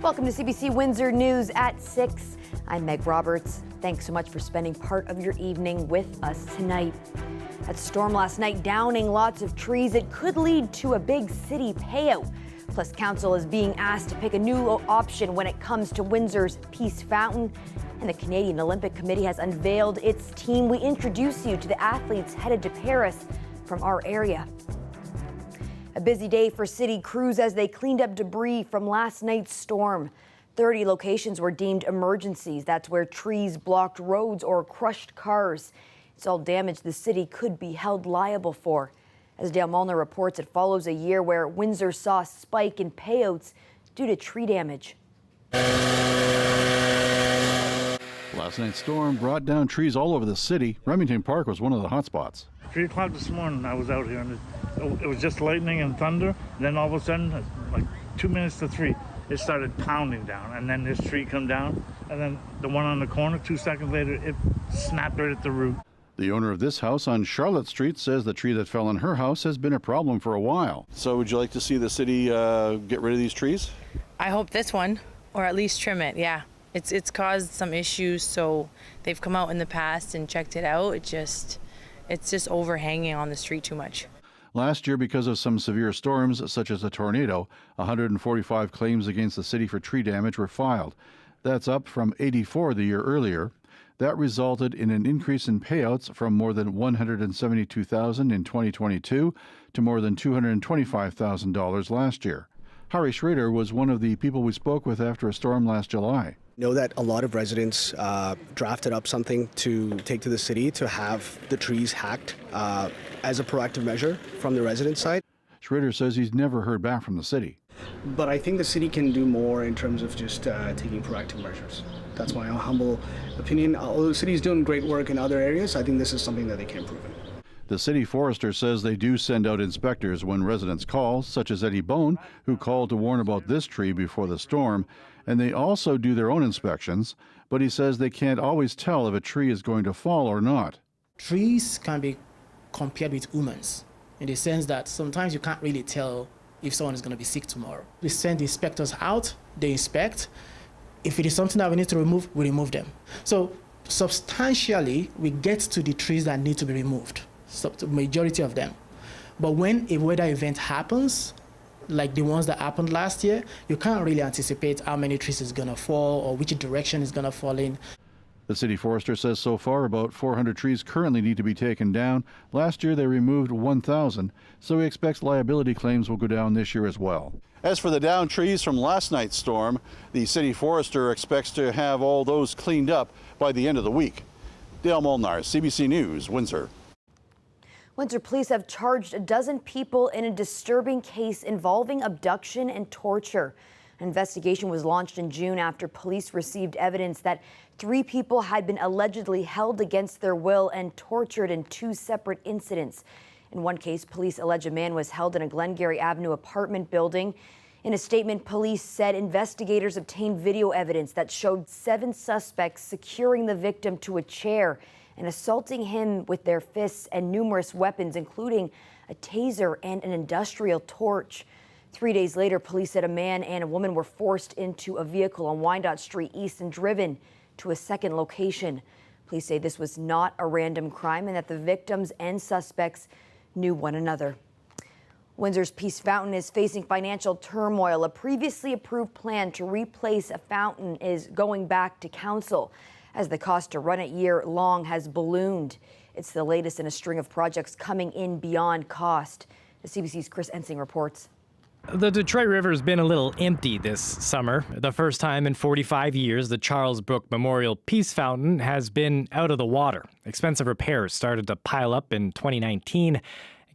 Welcome to CBC Windsor News at 6. I'm Meg Roberts. Thanks so much for spending part of your evening with us tonight. That storm last night downing lots of trees. It could lead to a big city payout. Plus, council is being asked to pick a new option when it comes to Windsor's Peace Fountain. And the Canadian Olympic Committee has unveiled its team. We introduce you to the athletes headed to Paris from our area. A busy day for city crews as they cleaned up debris from last night's storm. 30 locations were deemed emergencies. That's where trees blocked roads or crushed cars. It's all damage the city could be held liable for. As Dale Molnar reports, it follows a year where Windsor saw a spike in payouts due to tree damage. Last night's storm brought down trees all over the city. Remington Park was one of the hot spots. 3 o'clock this morning I was out here and it was just lightning and thunder. Then all of a sudden, like 2 minutes to 3, it started pounding down. And then this tree come down, and then the one on the corner, 2 seconds later, it snapped right at the root. The owner of this house on Charlotte Street says the tree that fell on her house has been a problem for a while. So would you like to see the city get rid of these trees? I hope this one, or at least trim it, yeah. It's caused some issues, so they've come out in the past and checked it out. It's just overhanging on the street too much. Last year, because of some severe storms, such as a tornado, 145 claims against the city for tree damage were filed. That's up from 84 the year earlier. That resulted in an increase in payouts from more than $172,000 in 2022 to more than $225,000 last year. Harry Schrader was one of the people we spoke with after a storm last July. Know that a lot of residents drafted up something to take to the city to have the trees hacked as a proactive measure from the resident side. Schrader says he's never heard back from the city. But I think the city can do more in terms of just taking proactive measures. That's my humble opinion. Although the city is doing great work in other areas, I think this is something that they can improve in. The city forester says they do send out inspectors when residents call, such as Eddie Bone, who called to warn about this tree before the storm. And they also do their own inspections, but he says they can't always tell if a tree is going to fall or not. Trees can be compared with humans in the sense that sometimes you can't really tell if someone is going to be sick tomorrow. We send the inspectors out, they inspect. If it is something that we need to remove, we remove them. So substantially, we get to the trees that need to be removed, so the majority of them. But when a weather event happens, like the ones that happened last year, you can't really anticipate how many trees is going to fall or which direction is going to fall in. The city forester says so far about 400 trees currently need to be taken down. Last year they removed 1,000, so he expects liability claims will go down this year as well. As for the downed trees from last night's storm, the city forester expects to have all those cleaned up by the end of the week. Dale Molnar, CBC News, Windsor. Windsor police have charged a dozen people in a disturbing case involving abduction and torture. An investigation was launched in June after police received evidence that 3 people had been allegedly held against their will and tortured in 2 separate incidents. In one case, police allege a man was held in a Glengarry Avenue apartment building. In a statement, police said investigators obtained video evidence that showed 7 suspects securing the victim to a chair and assaulting him with their fists and numerous weapons, including a taser and an industrial torch. 3 days later, police said a man and a woman were forced into a vehicle on Wyandotte Street East and driven to a second location. Police say this was not a random crime and that the victims and suspects knew one another. Windsor's Peace Fountain is facing financial turmoil. A previously approved plan to replace a fountain is going back to council as the cost to run it year-long has ballooned. It's the latest in a string of projects coming in beyond cost. The CBC's Chris Ensing reports. The Detroit River has been a little empty this summer. The first time in 45 years, the Charles Brook Memorial Peace Fountain has been out of the water. Expensive repairs started to pile up in 2019.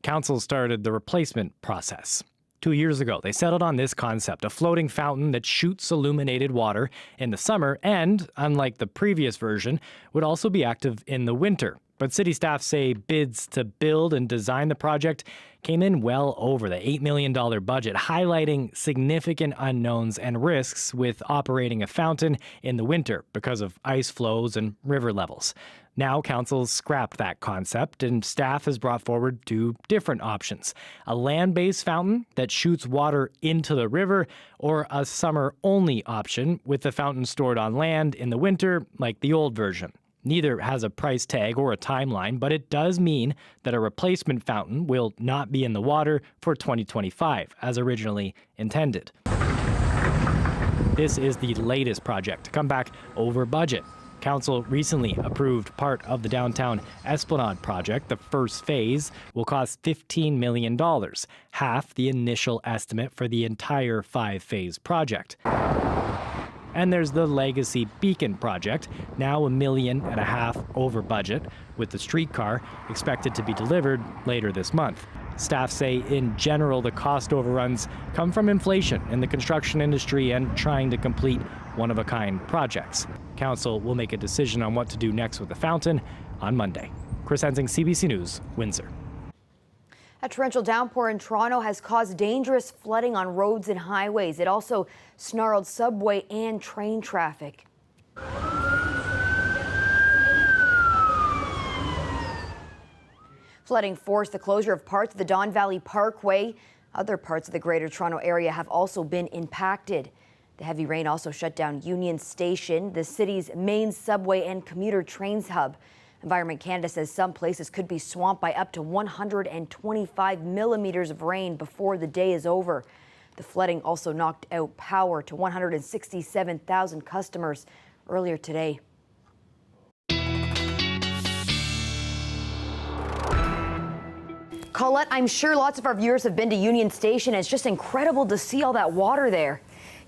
Council started the replacement process. 2 years ago, they settled on this concept, a floating fountain that shoots illuminated water in the summer and, unlike the previous version, would also be active in the winter. But city staff say bids to build and design the project came in well over the $8 million budget, highlighting significant unknowns and risks with operating a fountain in the winter because of ice flows and river levels. Now, council's scrapped that concept, and staff has brought forward two different options: a land-based fountain that shoots water into the river, or a summer-only option with the fountain stored on land in the winter, like the old version. Neither has a price tag or a timeline, but it does mean that a replacement fountain will not be in the water for 2025, as originally intended. This is the latest project to come back over budget. Council recently approved part of the downtown Esplanade project. The first phase will cost $15 million, half the initial estimate for the entire 5-phase project. And there's the Legacy Beacon project, now $1.5 million over budget, with the streetcar expected to be delivered later this month. Staff say in general the cost overruns come from inflation in the construction industry and trying to complete one-of-a-kind projects. Council will make a decision on what to do next with the fountain on Monday. Chris Hensing, CBC News, Windsor. A torrential downpour in Toronto has caused dangerous flooding on roads and highways. It also snarled subway and train traffic. Flooding forced the closure of parts of the Don Valley Parkway. Other parts of the Greater Toronto Area have also been impacted. The heavy rain also shut down Union Station, the city's main subway and commuter trains hub. Environment Canada says some places could be swamped by up to 125 millimeters of rain before the day is over. The flooding also knocked out power to 167,000 customers earlier today. Colette, I'm sure lots of our viewers have been to Union Station. It's just incredible to see all that water there.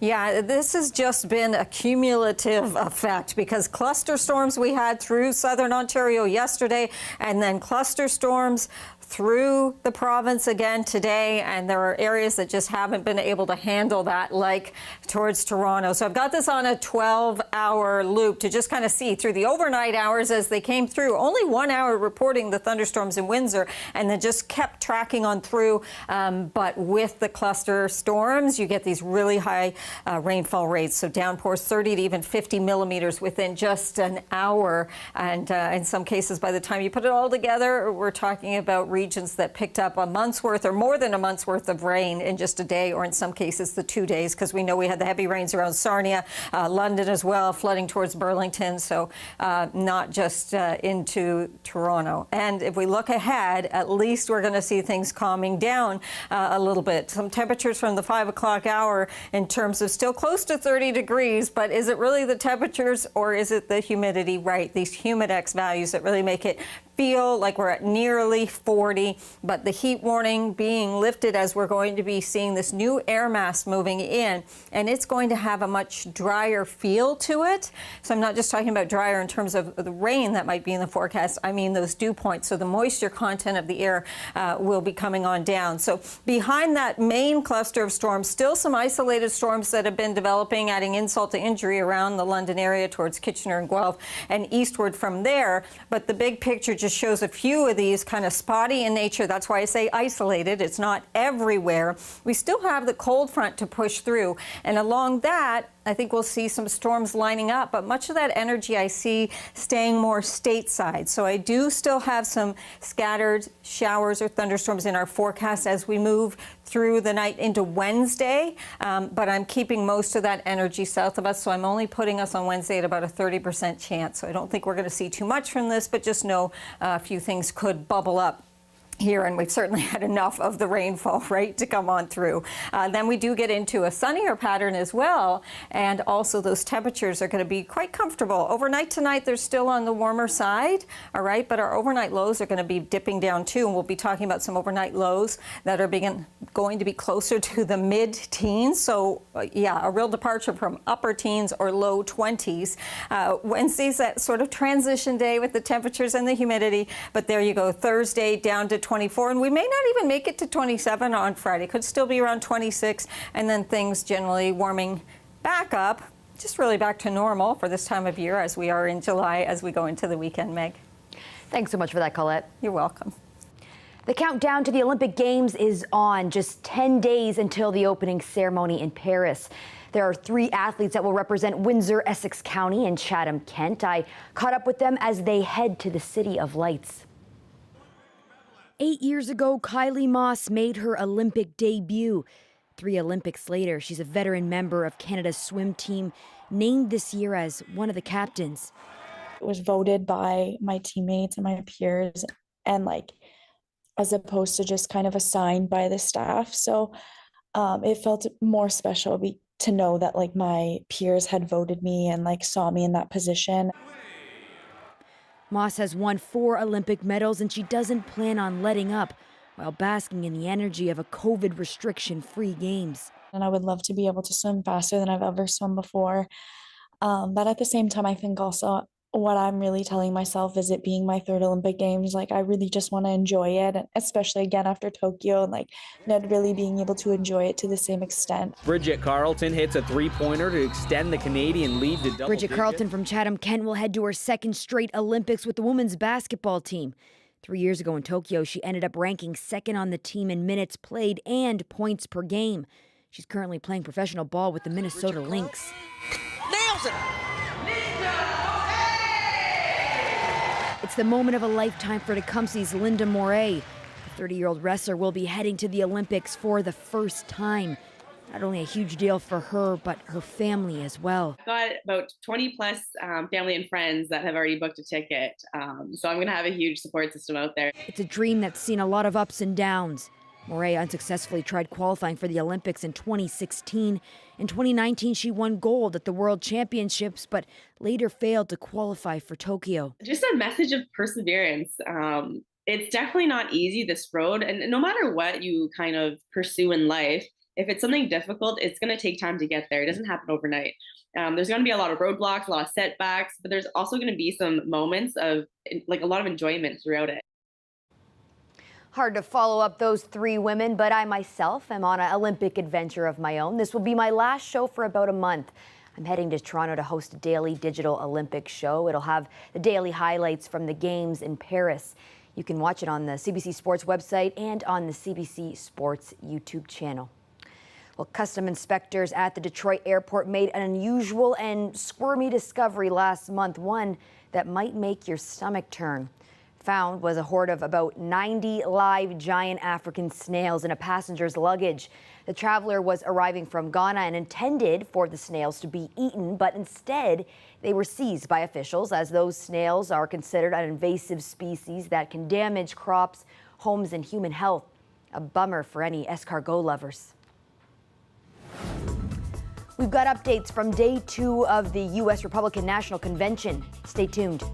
Yeah, this has just been a cumulative effect because cluster storms we had through southern Ontario yesterday, and then cluster storms through the province again today, and there are areas that just haven't been able to handle that, like towards Toronto. So I've got this on a 12-hour loop to just kind of see through the overnight hours as they came through. Only 1 hour reporting the thunderstorms in Windsor, and then just kept tracking on through. But with the cluster storms, you get these really high rainfall rates. So downpours 30 to even 50 millimeters within just an hour. And in some cases, by the time you put it all together, we're talking about regions that picked up a month's worth or more than a month's worth of rain in just a day, or in some cases the 2 days, because we know we had the heavy rains around Sarnia, London as well, flooding towards Burlington, so not just into Toronto. And if we look ahead, at least we're going to see things calming down a little bit. Some temperatures from the 5 o'clock hour in terms of still close to 30 degrees, but is it really the temperatures or is it the humidity? Right, these humidex values that really make it feel like we're at nearly 40, but the heat warning being lifted as we're going to be seeing this new air mass moving in, and it's going to have a much drier feel to it. So I'm not just talking about drier in terms of the rain that might be in the forecast, I mean those dew points. So the moisture content of the air will be coming on down. So behind that main cluster of storms, still some isolated storms that have been developing, adding insult to injury around the London area towards Kitchener and Guelph and eastward from there. But the big picture just shows a few of these kind of spotty in nature. That's why I say isolated. It's not everywhere. We still have the cold front to push through. And along that, I think we'll see some storms lining up, but much of that energy I see staying more stateside. So I do still have some scattered showers or thunderstorms in our forecast as we move through the night into Wednesday, but I'm keeping most of that energy south of us, so I'm only putting us on Wednesday at about a 30% chance. So I don't think we're going to see too much from this, but just know a few things could bubble up here, and we've certainly had enough of the rainfall, right, to come on through. Then we do get into a sunnier pattern as well, and also those temperatures are going to be quite comfortable. Overnight tonight, they're still on the warmer side, all right, but our overnight lows are going to be dipping down too, and we'll be talking about some overnight lows that are going to be closer to the mid-teens. So, yeah, a real departure from upper teens or low 20s. Wednesday's that sort of transition day with the temperatures and the humidity, but there you go. Thursday down to 24, and we may not even make it to 27 on Friday. Could still be around 26, and then things generally warming back up, just really back to normal for this time of year as we are in July as we go into the weekend, Meg. Thanks so much for that, Colette. You're welcome. The countdown to the Olympic Games is on, just 10 days until the opening ceremony in Paris. There are 3 athletes that will represent Windsor, Essex County, and Chatham, Kent. I caught up with them as they head to the City of Lights. 8 years ago, Kylie Moss made her Olympic debut. 3 Olympics later, she's a veteran member of Canada's swim team, named this year as one of the captains. It was voted by my teammates and my peers, and as opposed to just kind of assigned by the staff. So it felt more special to know that my peers had voted me and saw me in that position. Moss has won 4 Olympic medals, and she doesn't plan on letting up while basking in the energy of a COVID restriction-free games. And I would love to be able to swim faster than I've ever swum before. But at the same time, I think also what I'm really telling myself is it being my 3rd Olympic Games, I really just want to enjoy it, and especially again after Tokyo, and not really being able to enjoy it to the same extent. Bridget Carlton hits a 3-pointer to extend the Canadian lead to double Bridget digits. Carlton from Chatham, Kent will head to her 2nd straight Olympics with the women's basketball team. 3 years ago in Tokyo, she ended up ranking 2nd on the team in minutes played and points per game. She's currently playing professional ball with the Minnesota Lynx. Nails it! It's the moment of a lifetime for Tecumseh's Linda Moray. The 30-year-old wrestler will be heading to the Olympics for the first time. Not only a huge deal for her, but her family as well. I've got about 20 plus family and friends that have already booked a ticket. So I'm going to have a huge support system out there. It's a dream that's seen a lot of ups and downs. Moray unsuccessfully tried qualifying for the Olympics in 2016. In 2019, she won gold at the World Championships, but later failed to qualify for Tokyo. Just a message of perseverance. It's definitely not easy, this road. And no matter what you kind of pursue in life, if it's something difficult, it's going to take time to get there. It doesn't happen overnight. There's going to be a lot of roadblocks, a lot of setbacks, but there's also going to be some moments of a lot of enjoyment throughout it. Hard to follow up those 3 women, but I myself am on an Olympic adventure of my own. This will be my last show for about a month. I'm heading to Toronto to host a daily digital Olympic show. It'll have the daily highlights from the games in Paris. You can watch it on the CBC Sports website and on the CBC Sports YouTube channel. Well, custom inspectors at the Detroit airport made an unusual and squirmy discovery last month, one that might make your stomach turn. Found was a hoard of about 90 live giant African snails in a passenger's luggage. The traveler was arriving from Ghana and intended for the snails to be eaten, but instead they were seized by officials, as those snails are considered an invasive species that can damage crops, homes, and human health. A bummer for any escargot lovers. We've got updates from day 2 of the U.S. Republican National Convention. Stay tuned.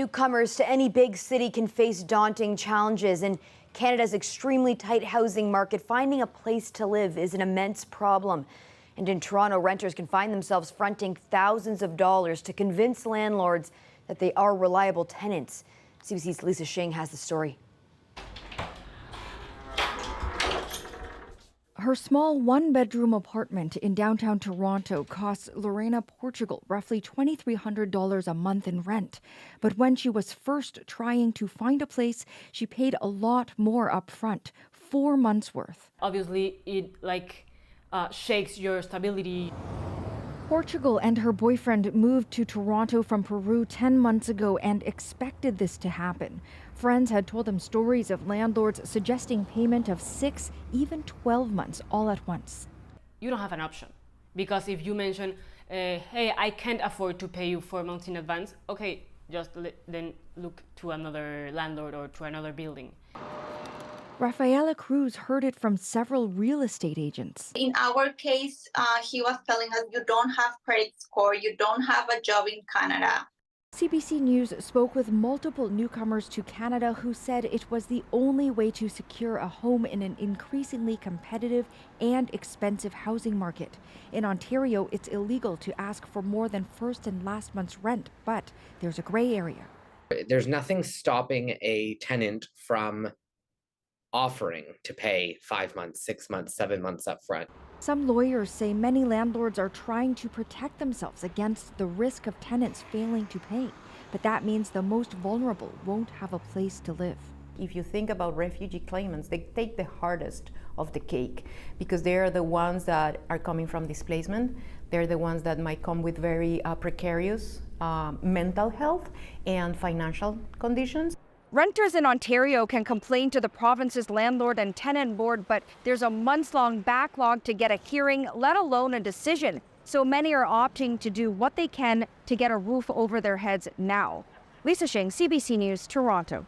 Newcomers to any big city can face daunting challenges. In Canada's extremely tight housing market, finding a place to live is an immense problem. And in Toronto, renters can find themselves fronting thousands of dollars to convince landlords that they are reliable tenants. CBC's Lisa Shing has the story. Her small one-bedroom apartment in downtown Toronto costs Lorena Portugal roughly $2,300 a month in rent. But when she was first trying to find a place, she paid a lot more up front, 4 months worth. Obviously, it shakes your stability. Portugal and her boyfriend moved to Toronto from Peru 10 months ago and expected this to happen. Friends had told them stories of landlords suggesting payment of 6, even 12 months all at once. You don't have an option, because if you mention, hey, I can't afford to pay you 4 months in advance, okay, just then look to another landlord or to another building. Rafaela Cruz heard it from several real estate agents. In our case, he was telling us, you don't have credit score, you don't have a job in Canada. CBC News spoke with multiple newcomers to Canada who said it was the only way to secure a home in an increasingly competitive and expensive housing market. In Ontario, it's illegal to ask for more than first and last month's rent, but there's a gray area. There's nothing stopping a tenant from offering to pay 5 months, 6 months, 7 months up front. Some lawyers say many landlords are trying to protect themselves against the risk of tenants failing to pay, but that means the most vulnerable won't have a place to live. If you think about refugee claimants, they take the hardest of the cake because they are the ones that are coming from displacement. They're the ones that might come with very precarious mental health and financial conditions. Renters in Ontario can complain to the province's landlord and tenant board, but there's a months-long backlog to get a hearing, let alone a decision. So many are opting to do what they can to get a roof over their heads now. Lisa Shing, CBC News, Toronto.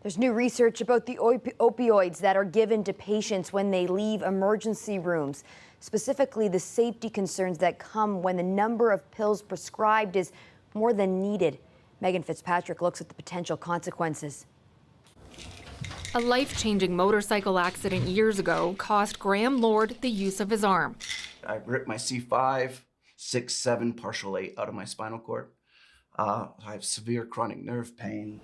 There's new research about the opioids that are given to patients when they leave emergency rooms, specifically the safety concerns that come when the number of pills prescribed is more than needed. Megan Fitzpatrick looks at the potential consequences. A life-changing motorcycle accident years ago cost Graham Lord the use of his arm. I ripped my C5, 6, 7, partial 8 out of my spinal cord. I have severe chronic nerve pain.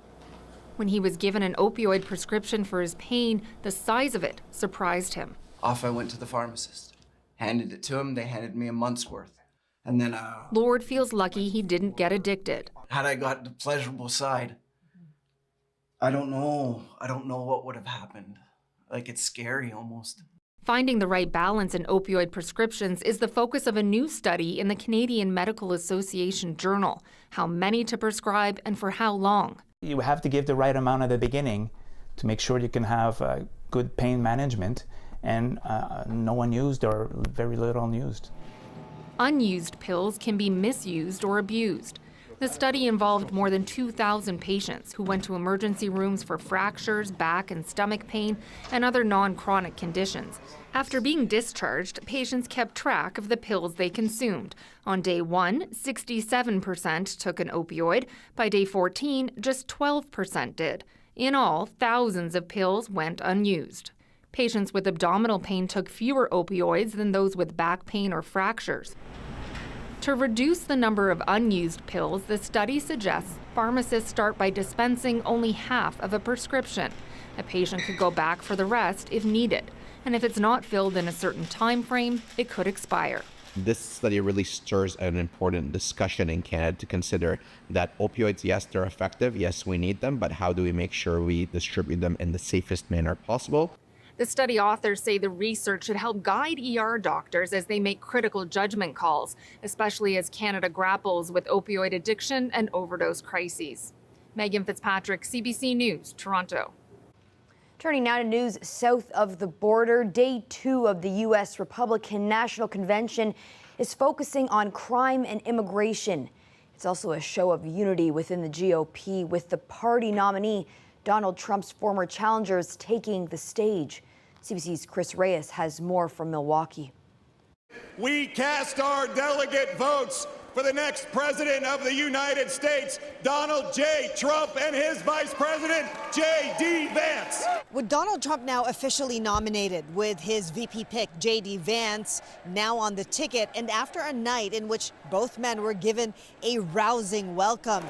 When he was given an opioid prescription for his pain, the size of it surprised him. Off I went to the pharmacist. Handed it to him, they handed me a month's worth. And then Lord feels lucky he didn't get addicted. Had I got the pleasurable side, I don't know what would have happened. Like, it's scary almost. Finding the right balance in opioid prescriptions is the focus of a new study in the Canadian Medical Association Journal. How many to prescribe and for how long. You have to give the right amount at the beginning to make sure you can have good pain management and no unused or very little unused. Unused pills can be misused or abused. The study involved more than 2,000 patients who went to emergency rooms for fractures, back and stomach pain, and other non-chronic conditions. After being discharged, patients kept track of the pills they consumed. On day 1, 67% took an opioid. By day 14, just 12% did. In all, thousands of pills went unused. Patients with abdominal pain took fewer opioids than those with back pain or fractures. To reduce the number of unused pills, the study suggests pharmacists start by dispensing only half of a prescription. A patient could go back for the rest if needed. And if it's not filled in a certain time frame, it could expire. This study really stirs an important discussion in Canada to consider that opioids, yes, they're effective, yes, we need them, but how do we make sure we distribute them in the safest manner possible? The study authors say the research should help guide ER doctors as they make critical judgment calls, especially as Canada grapples with opioid addiction and overdose crises. Megan Fitzpatrick, CBC News, Toronto. Turning now to news south of the border, day 2 of the U.S. Republican National Convention is focusing on crime and immigration. It's also a show of unity within the GOP, with the party nominee, Donald Trump's former challengers, taking the stage. CBC's Chris Reyes has more from Milwaukee. We cast our delegate votes for the next President of the United States, Donald J. Trump, and his Vice President, J.D. Vance. With Donald Trump now officially nominated, with his VP pick, J.D. Vance, now on the ticket, and after a night in which both men were given a rousing welcome,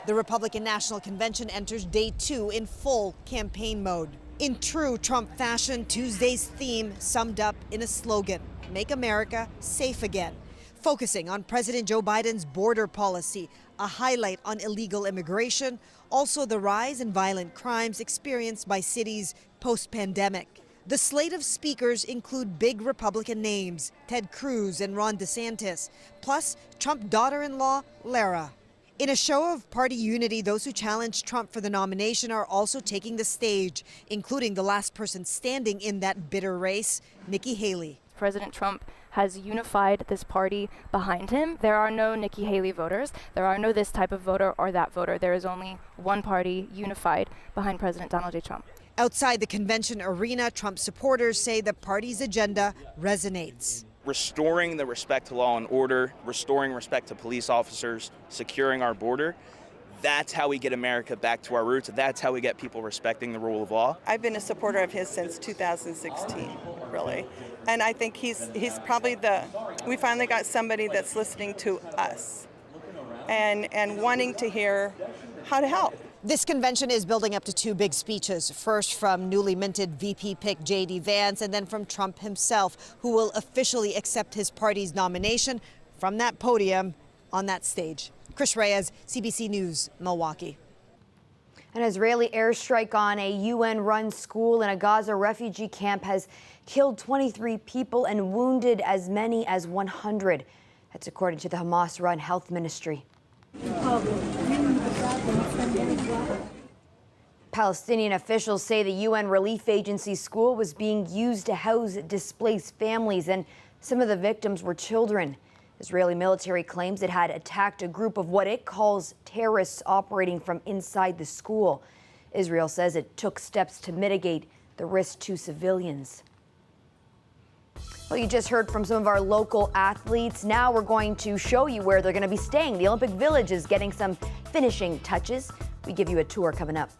the Republican National Convention enters day 2 in full campaign mode. In true Trump fashion, Tuesday's theme summed up in a slogan: Make America Safe Again, focusing on President Joe Biden's border policy, a highlight on illegal immigration, also the rise in violent crimes experienced by cities post-pandemic. The slate of speakers include big Republican names, Ted Cruz and Ron DeSantis, plus Trump daughter-in-law, Lara. In a show of party unity, those who challenged Trump for the nomination are also taking the stage, including the last person standing in that bitter race, Nikki Haley. President Trump has unified this party behind him. There are no Nikki Haley voters. There are no this type of voter or that voter. There is only one party unified behind President Donald J. Trump. Outside the convention arena, Trump supporters say the party's agenda resonates. Restoring the respect to law and order, restoring respect to police officers, securing our border. That's how we get America back to our roots. That's how we get people respecting the rule of law. I've been a supporter of his since 2016, really. And I think he's probably we finally got somebody that's listening to us and wanting to hear how to help. This convention is building up to 2 big speeches, first from newly minted VP pick J.D. Vance, and then from Trump himself, who will officially accept his party's nomination from that podium on that stage. Chris Reyes, CBC News, Milwaukee. An Israeli airstrike on a UN-run school in a Gaza refugee camp has killed 23 people and wounded as many as 100. That's according to the Hamas-run health ministry. Palestinian officials say the UN relief agency school was being used to house displaced families, and some of the victims were children. Israeli military claims it had attacked a group of what it calls terrorists operating from inside the school. Israel says it took steps to mitigate the risk to civilians. Well, you just heard from some of our local athletes. Now we're going to show you where they're going to be staying. The Olympic Village is getting some finishing touches. We give you a tour coming up.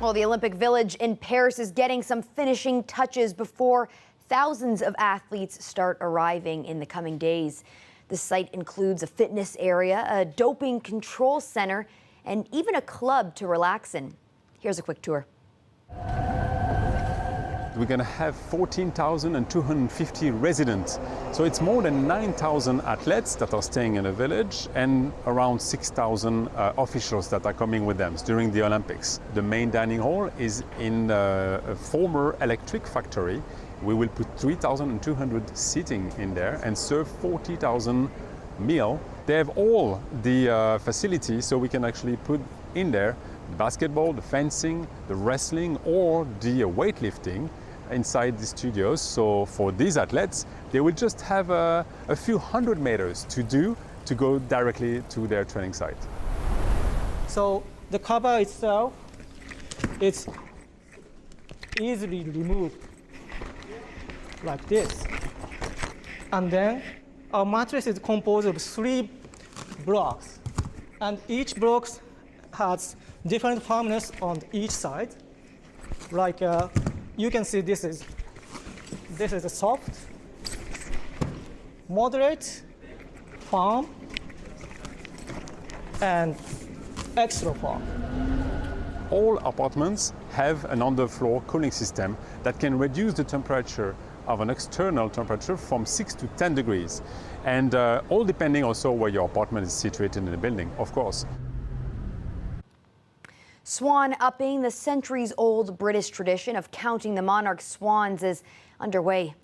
Well, the Olympic Village in Paris is getting some finishing touches before thousands of athletes start arriving in the coming days. The site includes a fitness area, a doping control center, and even a club to relax in. Here's a quick tour. We're going to have 14,250 residents. So it's more than 9,000 athletes that are staying in the village and around 6,000 officials that are coming with them during the Olympics. The main dining hall is in a former electric factory. We will put 3,200 seating in there and serve 40,000 meals. They have all the facilities, so we can actually put in there the basketball, the fencing, the wrestling, or the weightlifting inside the studios. So for these athletes, they will just have a few hundred meters to do to go directly to their training site. So the cover itself, it's easily removed like this. And then our mattress is composed of 3 blocks. And each block has different firmness on each side. Like you can see this is a soft, moderate, firm, and extra firm. All apartments have an underfloor cooling system that can reduce the temperature of an external temperature from 6 to 10 degrees. And all depending also where your apartment is situated in the building, of course. Swan upping, the centuries-old British tradition of counting the monarch's swans, is underway.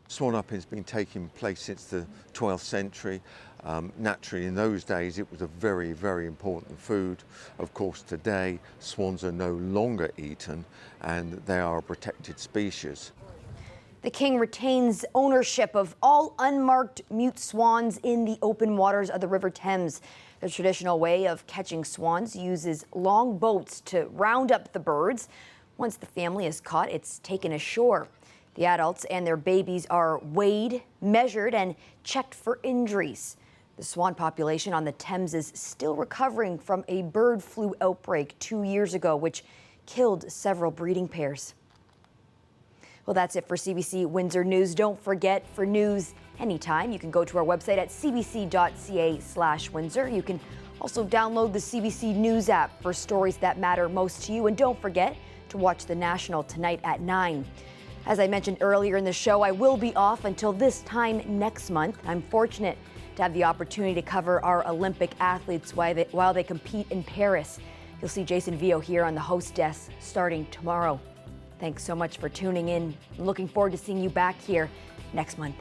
Swan upping has been taking place since the 12th century. Naturally, in those days, it was a very, very important food. Of course, today, swans are no longer eaten, and they are a protected species. The King retains ownership of all unmarked mute swans in the open waters of the River Thames. The traditional way of catching swans uses long boats to round up the birds. Once the family is caught, it's taken ashore. The adults and their babies are weighed, measured, and checked for injuries. The swan population on the Thames is still recovering from a bird flu outbreak 2 years ago, which killed several breeding pairs. Well, that's it for CBC Windsor News. Don't forget, for news anytime, you can go to our website at cbc.ca/Windsor. You can also download the CBC News app for stories that matter most to you. And don't forget to watch the National tonight at 9. As I mentioned earlier in the show, I will be off until this time next month. I'm fortunate to have the opportunity to cover our Olympic athletes while they compete in Paris. You'll see Jason Vio here on the host desk starting tomorrow. Thanks so much for tuning in. I'm looking forward to seeing you back here next month.